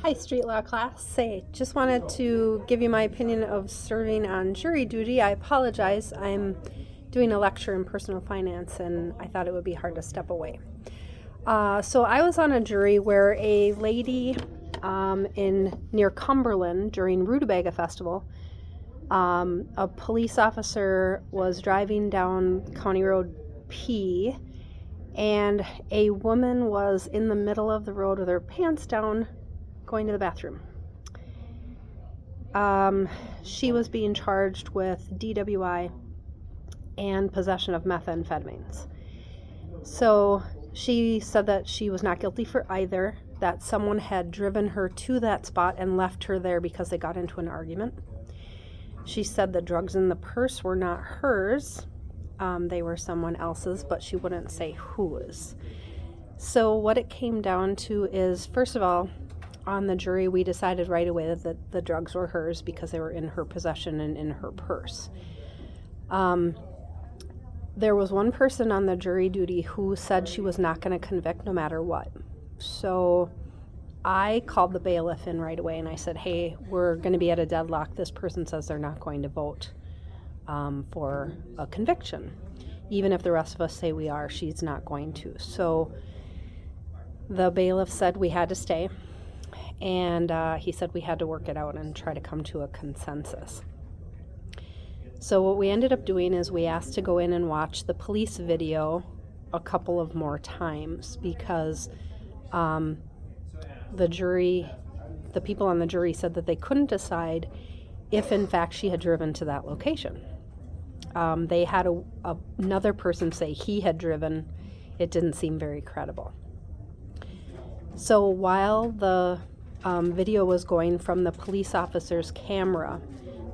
Hi, street law class. Just wanted to give you my opinion of serving on jury duty. I apologize. I'm doing a lecture in personal finance, and I thought it would be hard to step away. So I was on a jury where a lady in near Cumberland during Rutabaga Festival, a police officer was driving down County Road P, and a woman was in the middle of the road with her pants down going to the bathroom. She was being charged with DWI and possession of methamphetamines. So she said that she was not guilty for either, that someone had driven her to that spot and left her there because they got into an argument. She said the drugs in the purse were not hers. They were someone else's, but she wouldn't say whose. So what it came down to is, first of all, on the jury, we decided right away that the drugs were hers because they were in her possession and in her purse. There was one person on the jury duty who said she was not going to convict no matter what. So I called the bailiff in right away and I said, hey, we're going to be at a deadlock. This person says they're not going to vote for a conviction. Even if the rest of us say we are, she's not going to. So the bailiff said we had to stay. And he said we had to work it out and try to come to a consensus. So what we ended up doing is we asked to go in and watch the police video a couple of more times because the people on the jury said that they couldn't decide if in fact she had driven to that location. They had another person say he had driven. It didn't seem very credible. So while the video was going from the police officer's camera,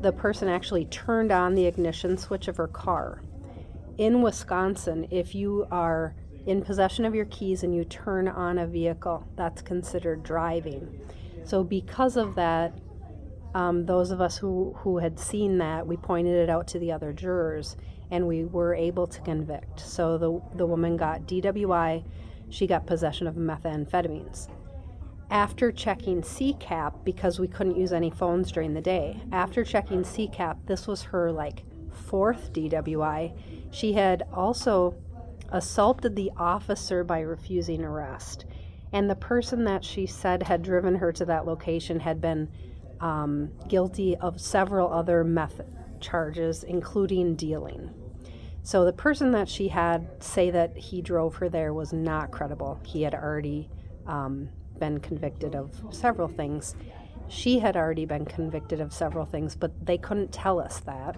the person actually turned on the ignition switch of her car. In Wisconsin, if you are in possession of your keys and you turn on a vehicle, that's considered driving. So because of that, those of us who had seen that, we pointed it out to the other jurors and we were able to convict. So the woman got DWI, she got possession of methamphetamines. After checking CCAP, because we couldn't use any phones during the day, after checking CCAP, this was her fourth DWI. She had also assaulted the officer by refusing arrest. And the person that she said had driven her to that location had been guilty of several other meth charges, including dealing. So the person that she had say that he drove her there was not credible. He had already been convicted of several things. She had already been convicted of several things, but they couldn't tell us that.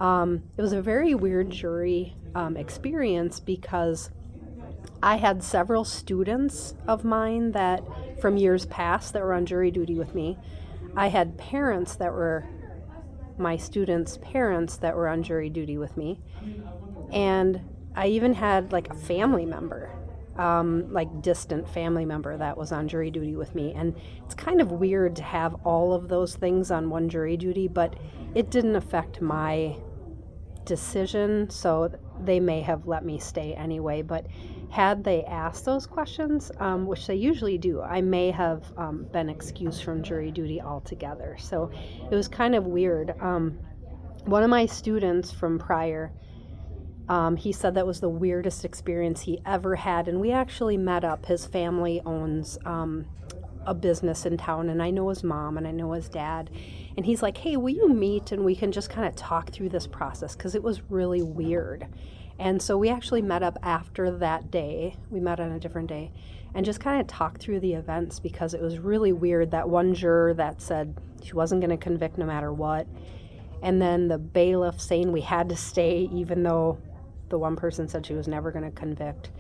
It was a very weird jury experience because I had several students of mine that from years past that were on jury duty with me. I had parents that were my students' parents that were on jury duty with me. And I even had a family member, distant family member that was on jury duty with me. And it's kind of weird to have all of those things on one jury duty, but it didn't affect my decision, so they may have let me stay anyway. But had they asked those questions, which they usually do, I may have been excused from jury duty altogether. So it was kind of weird. One of my students from prior, he said that was the weirdest experience he ever had, and we actually met up. His family owns a business in town, and I know his mom and I know his dad, and he's like, hey, will you meet and we can just kind of talk through this process, because it was really weird. And so we actually met up after that day. We met on a different day and just kind of talked through the events, because it was really weird. That one juror that said she wasn't going to convict no matter what, and then the bailiff saying we had to stay even though the one person said she was never going to convict,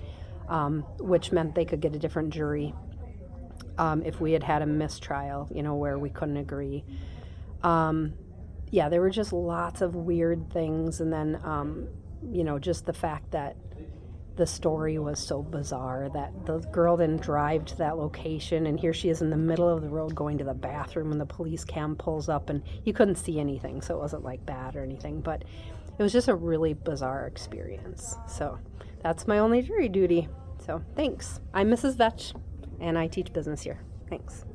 which meant they could get a different jury if we had a mistrial, where we couldn't agree. There were just lots of weird things. And then, just the fact that the story was so bizarre, that the girl didn't drive to that location, and here she is in the middle of the road going to the bathroom, and the police cam pulls up and you couldn't see anything, so it wasn't bad or anything, but it was just a really bizarre experience. So that's my only jury duty. So thanks. I'm Mrs. Vetch and I teach business here. Thanks.